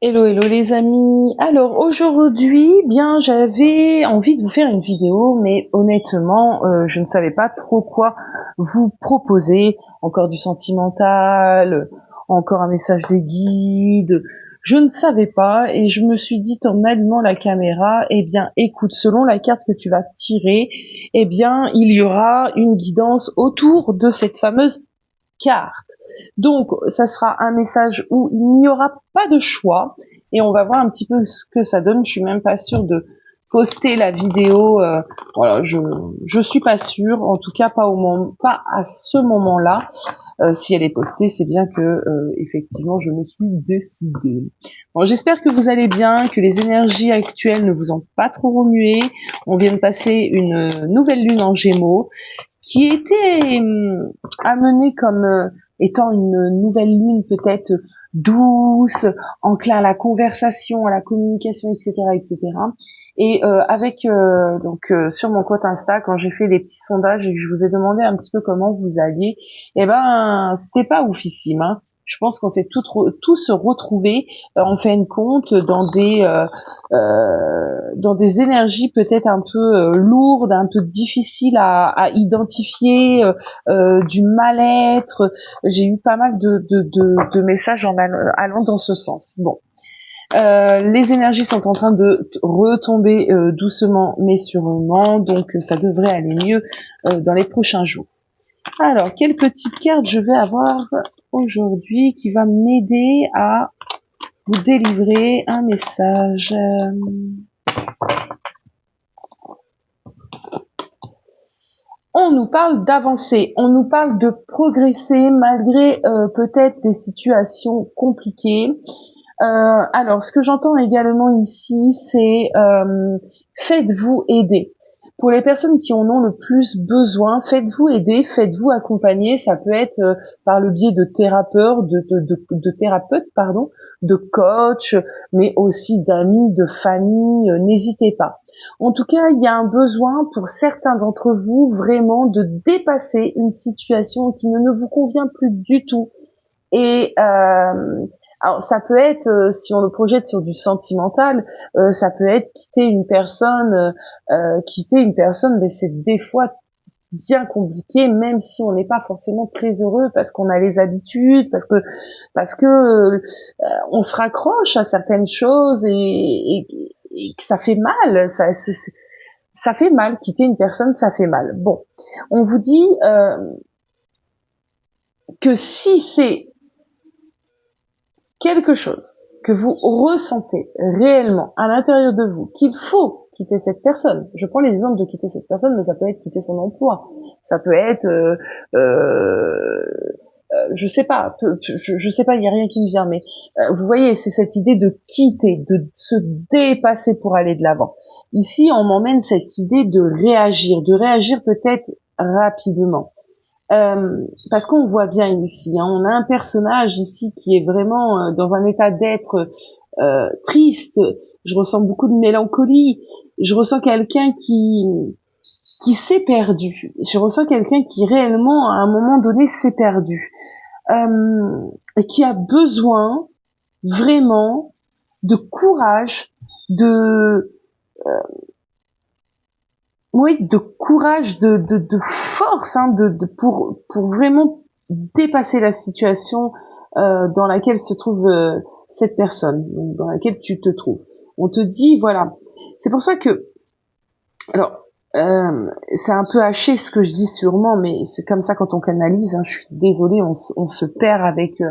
Hello, hello les amis. Alors aujourd'hui, bien, j'avais envie de vous faire une vidéo, mais honnêtement, je ne savais pas trop quoi vous proposer. Encore du sentimental, encore un message des guides. Je ne savais pas et je me suis dit en allumant la caméra, eh bien, écoute, selon la carte que tu vas tirer, eh bien, il y aura une guidance autour de cette fameuse carte. Donc, ça sera un message où il n'y aura pas de choix et on va voir un petit peu ce que ça donne. Je suis même pas sûre de poster la vidéo. Voilà, je suis pas sûre. En tout cas, pas à ce moment-là. Si elle est postée, c'est bien que effectivement, je me suis décidée. Bon, j'espère que vous allez bien, que les énergies actuelles ne vous ont pas trop remué. On vient de passer une nouvelle lune en Gémeaux qui était amenée comme étant une nouvelle lune peut-être douce, enclin à la conversation, à la communication, etc., etc. Et avec sur mon compte Insta, quand j'ai fait les petits sondages et que je vous ai demandé un petit peu comment vous alliez, eh ben c'était pas oufissime. Hein. Je pense qu'on s'est tous retrouvés en fin de compte dans des énergies peut-être un peu lourdes, un peu difficiles à identifier, du mal-être. J'ai eu pas mal de messages allant dans ce sens. Bon. Les énergies sont en train de retomber doucement mais sûrement, donc ça devrait aller mieux dans les prochains jours. Alors, quelle petite carte je vais avoir aujourd'hui qui va m'aider à vous délivrer un message. On nous parle d'avancer, on nous parle de progresser malgré peut-être des situations compliquées. Alors, ce que j'entends également ici, c'est faites-vous aider. Pour les personnes qui en ont le plus besoin, faites-vous aider, faites-vous accompagner. Ça peut être par le biais de thérapeutes, pardon, de coachs, mais aussi d'amis, de famille. N'hésitez pas. En tout cas, il y a un besoin pour certains d'entre vous vraiment de dépasser une situation qui ne vous convient plus du tout. Et alors ça peut être, si on le projette sur du sentimental, ça peut être quitter une personne, mais c'est des fois bien compliqué, même si on n'est pas forcément très heureux parce qu'on a les habitudes, parce que on se raccroche à certaines choses et que ça fait mal, ça fait mal, quitter une personne, ça fait mal. Bon, on vous dit que si c'est quelque chose que vous ressentez réellement à l'intérieur de vous, qu'il faut quitter cette personne. Je prends l'exemple de quitter cette personne, mais ça peut être quitter son emploi. Ça peut être, je sais pas, je sais pas, il y a rien qui me vient, mais vous voyez, c'est cette idée de quitter, de se dépasser pour aller de l'avant. Ici, on m'emmène cette idée de réagir peut-être rapidement. Parce qu'on voit bien ici, hein, on a un personnage ici qui est vraiment dans un état d'être triste. Je ressens beaucoup de mélancolie. Je ressens quelqu'un qui s'est perdu. Je ressens quelqu'un qui réellement, à un moment donné, s'est perdu et qui a besoin vraiment de courage, de courage, de force, hein, pour vraiment dépasser la situation dans laquelle se trouve cette personne, dans laquelle tu te trouves. On te dit, voilà. C'est pour ça que, alors, c'est un peu haché ce que je dis sûrement, mais c'est comme ça quand on canalise. Hein, je suis désolée, on se perd avec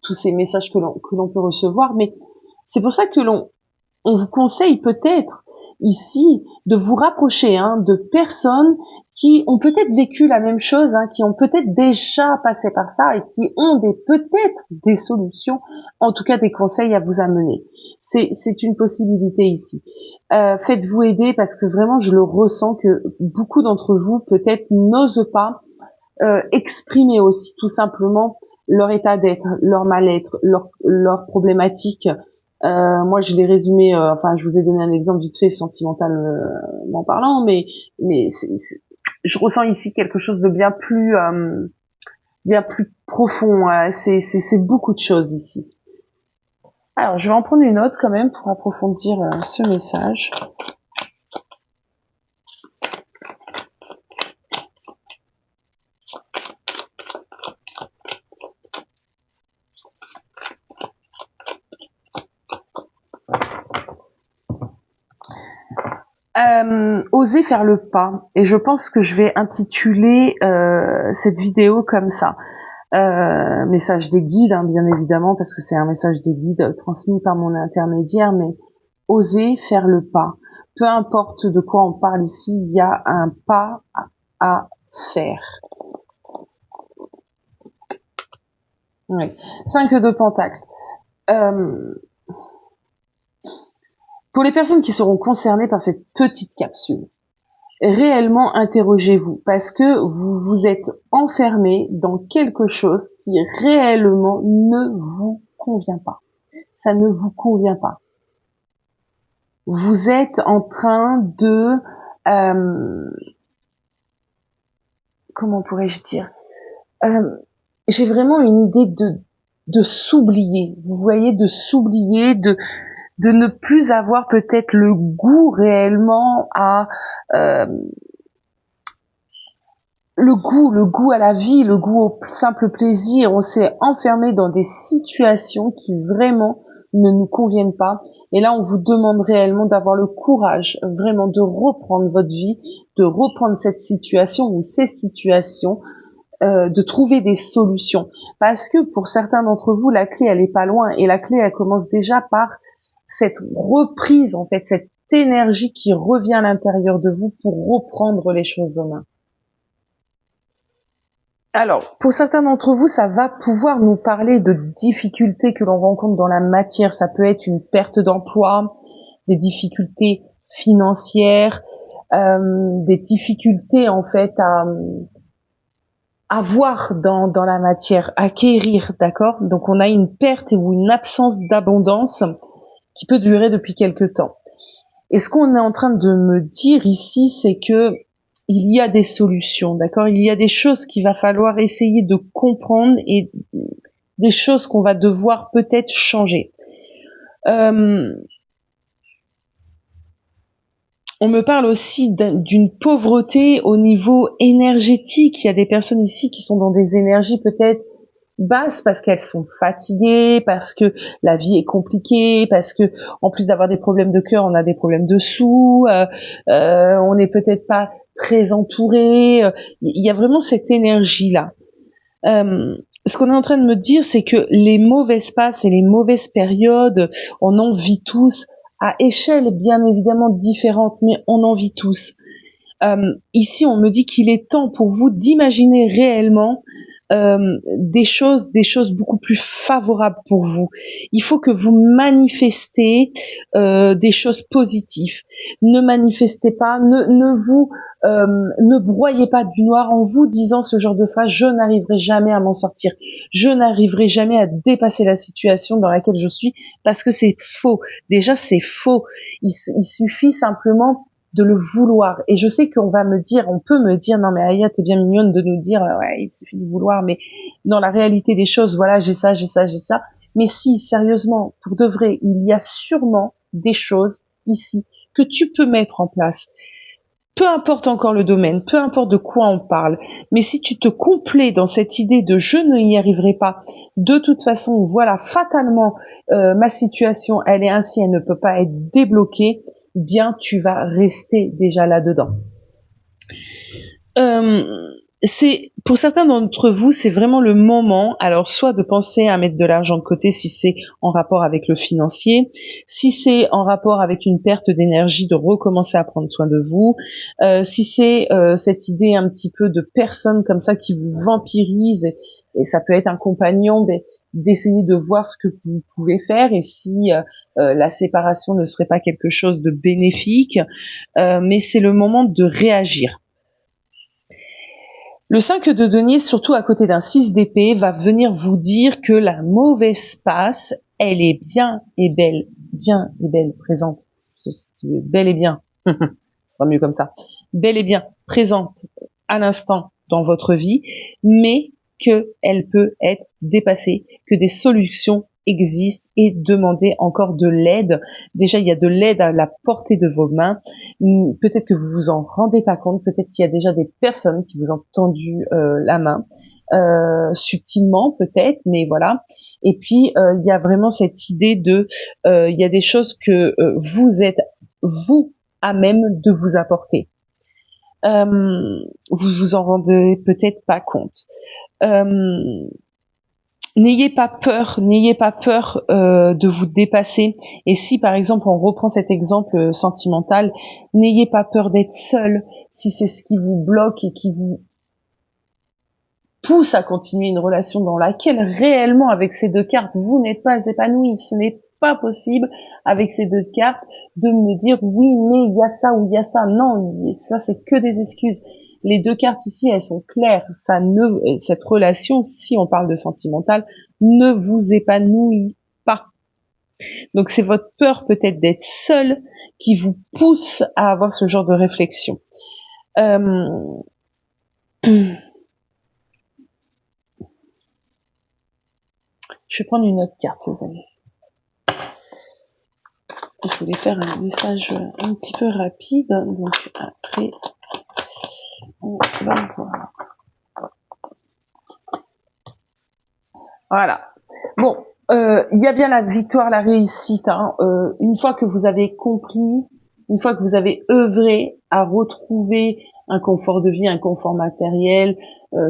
tous ces messages que l'on peut recevoir, mais c'est pour ça que on vous conseille peut-être ici de vous rapprocher de personnes qui ont peut-être vécu la même chose, qui ont peut-être déjà passé par ça et qui ont peut-être des solutions, en tout cas des conseils à vous amener. C'est une possibilité ici. Faites-vous aider parce que vraiment je le ressens que beaucoup d'entre vous peut-être n'osent pas exprimer aussi tout simplement leur état d'être, leur mal-être, leur problématique. Moi, je l'ai résumé. Enfin, je vous ai donné un exemple vite fait, sentimentalement parlant, mais je ressens ici quelque chose de bien plus profond. C'est beaucoup de choses ici. Alors, je vais en prendre une autre quand même pour approfondir ce message. Oser faire le pas, et je pense que je vais intituler cette vidéo comme ça. Message des guides, hein, bien évidemment, parce que c'est un message des guides transmis par mon intermédiaire, mais oser faire le pas. Peu importe de quoi on parle ici, il y a un pas à faire. Oui. 5 de Pentacle. Pour les personnes qui seront concernées par cette petite capsule, réellement interrogez-vous, parce que vous vous êtes enfermé dans quelque chose qui réellement ne vous convient pas. Ça ne vous convient pas. Vous êtes en train de... comment pourrais-je dire, j'ai vraiment une idée de s'oublier. Vous voyez, de s'oublier, de ne plus avoir peut-être le goût réellement à le goût à la vie, le goût au simple plaisir. On s'est enfermé dans des situations qui vraiment ne nous conviennent pas. Et là, on vous demande réellement d'avoir le courage vraiment de reprendre votre vie, de reprendre cette situation ou ces situations, de trouver des solutions. Parce que pour certains d'entre vous, la clé, elle est pas loin. Et la clé, elle commence déjà par cette reprise, en fait, cette énergie qui revient à l'intérieur de vous pour reprendre les choses en main. Alors, pour certains d'entre vous, ça va pouvoir nous parler de difficultés que l'on rencontre dans la matière. Ça peut être une perte d'emploi, des difficultés financières, des difficultés en fait à voir dans la matière, acquérir, d'accord? Donc on a une perte ou une absence d'abondance qui peut durer depuis quelque temps. Et ce qu'on est en train de me dire ici, c'est que il y a des solutions, d'accord? Il y a des choses qu'il va falloir essayer de comprendre et des choses qu'on va devoir peut-être changer. On me parle aussi d'une pauvreté au niveau énergétique. Il y a des personnes ici qui sont dans des énergies peut-être basses parce qu'elles sont fatiguées, parce que la vie est compliquée, parce que en plus d'avoir des problèmes de cœur, on a des problèmes de sous, on n'est peut-être pas très entouré. Il y a vraiment cette énergie-là. Ce qu'on est en train de me dire, c'est que les mauvaises passes et les mauvaises périodes, on en vit tous, à échelle bien évidemment différente, mais on en vit tous. Ici, on me dit qu'il est temps pour vous d'imaginer réellement des choses beaucoup plus favorables pour vous. Il faut que vous manifestez des choses positives. Ne manifestez pas, ne broyez pas du noir en vous disant ce genre de phrase: je n'arriverai jamais à m'en sortir, je n'arriverai jamais à dépasser la situation dans laquelle je suis, parce que c'est faux. Déjà, c'est faux. Il suffit simplement de le vouloir. Et je sais qu'on va me dire, on peut me dire, non mais Aya, t'es bien mignonne de nous dire, ouais, il suffit de vouloir, mais dans la réalité des choses, voilà, j'ai ça. Mais si, sérieusement, pour de vrai, il y a sûrement des choses ici que tu peux mettre en place. Peu importe encore le domaine, peu importe de quoi on parle, mais si tu te complais dans cette idée de je n'y arriverai pas, de toute façon, voilà, fatalement, ma situation, elle est ainsi, elle ne peut pas être débloquée, bien tu vas rester déjà là-dedans. C'est pour certains d'entre vous, c'est vraiment le moment, alors soit de penser à mettre de l'argent de côté si c'est en rapport avec le financier, si c'est en rapport avec une perte d'énergie, de recommencer à prendre soin de vous, si c'est cette idée un petit peu de personnes comme ça qui vous vampirisent, et ça peut être un compagnon, mais d'essayer de voir ce que vous pouvez faire, et si la séparation ne serait pas quelque chose de bénéfique, mais c'est le moment de réagir. Le 5 de denier, surtout à côté d'un 6 d'épée, va venir vous dire que la mauvaise passe, elle est bien et belle présente. Bel et bien, ce sera mieux comme ça. Bel et bien présente à l'instant dans votre vie, mais qu'elle peut être dépassée, que des solutions existe et demandez encore de l'aide. Déjà, il y a de l'aide à la portée de vos mains. Peut-être que vous vous en rendez pas compte, peut-être qu'il y a déjà des personnes qui vous ont tendu la main, subtilement peut-être, mais voilà. Et puis, il y a vraiment cette idée de, il y a des choses que vous êtes, vous, à même de vous apporter. Vous vous en rendez peut-être pas compte. N'ayez pas peur de vous dépasser. Et si par exemple on reprend cet exemple sentimental, n'ayez pas peur d'être seul. Si c'est ce qui vous bloque et qui vous pousse à continuer une relation dans laquelle réellement avec ces deux cartes vous n'êtes pas épanoui, ce n'est pas possible avec ces deux cartes de me dire oui mais il y a ça ou il y a ça. Non, ça c'est que des excuses. Les deux cartes ici, elles sont claires. Cette relation, si on parle de sentimental, ne vous épanouit pas. Donc c'est votre peur peut-être d'être seul qui vous pousse à avoir ce genre de réflexion. Je vais prendre une autre carte, les amis. Je voulais faire un message un petit peu rapide, donc après, on va voir. Voilà. Bon, il y a bien la victoire, la réussite. Une fois que vous avez compris, une fois que vous avez œuvré à retrouver un confort de vie, un confort matériel,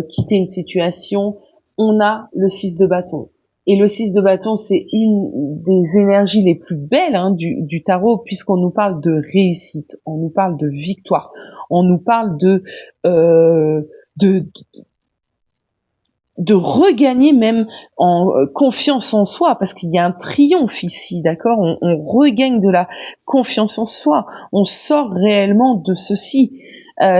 quitter une situation, on a le 6 de bâton. Et le 6 de bâton, c'est une des énergies les plus belles du tarot, puisqu'on nous parle de réussite, on nous parle de victoire, on nous parle de regagner même en confiance en soi, parce qu'il y a un triomphe ici, d'accord, on regagne de la confiance en soi, on sort réellement de ceci.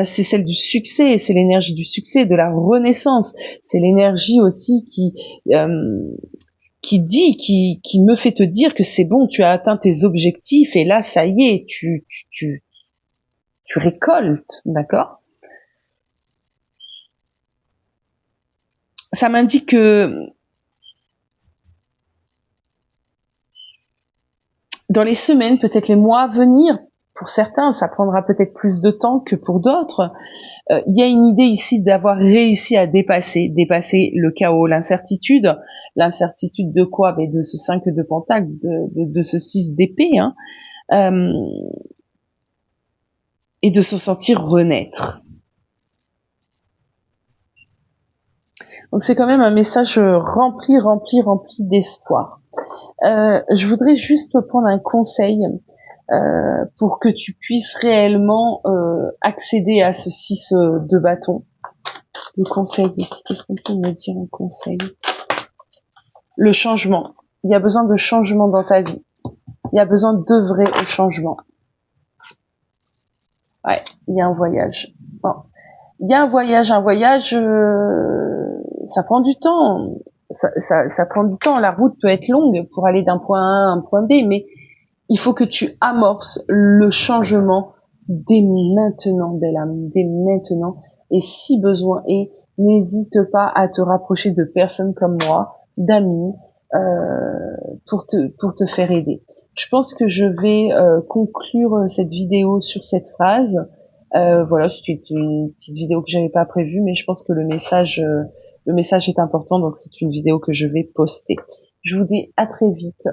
C'est celle du succès, c'est l'énergie du succès, de la renaissance, c'est l'énergie aussi qui me fait te dire que c'est bon, tu as atteint tes objectifs et là ça y est, tu récoltes, d'accord. Ça m'indique que dans les semaines, peut-être les mois à venir, pour certains, ça prendra peut-être plus de temps que pour d'autres. Il y a une idée ici d'avoir réussi à dépasser le chaos, l'incertitude. L'incertitude de quoi? Mais de ce 5 de pentacle, de ce 6 d'épée, et de se sentir renaître. Donc c'est quand même un message rempli d'espoir. Je voudrais juste prendre un conseil pour que tu puisses réellement accéder à ce 6 de bâton. Le conseil ici, qu'est-ce qu'on peut me dire en conseil? Le changement. Il y a besoin de changement dans ta vie. Il y a besoin d'œuvrer au changement. Ouais, il y a un voyage. Bon. Il y a un voyage, ça prend du temps. Ça prend du temps. La route peut être longue pour aller d'un point A à un point B, mais il faut que tu amorces le changement dès maintenant, belle âme, dès maintenant. Et si besoin est, n'hésite pas à te rapprocher de personnes comme moi, d'amis, pour te faire aider. Je pense que je vais conclure cette vidéo sur cette phrase. Voilà, c'était une petite vidéo que j'avais pas prévue, mais je pense que le message est important, donc c'est une vidéo que je vais poster. Je vous dis à très vite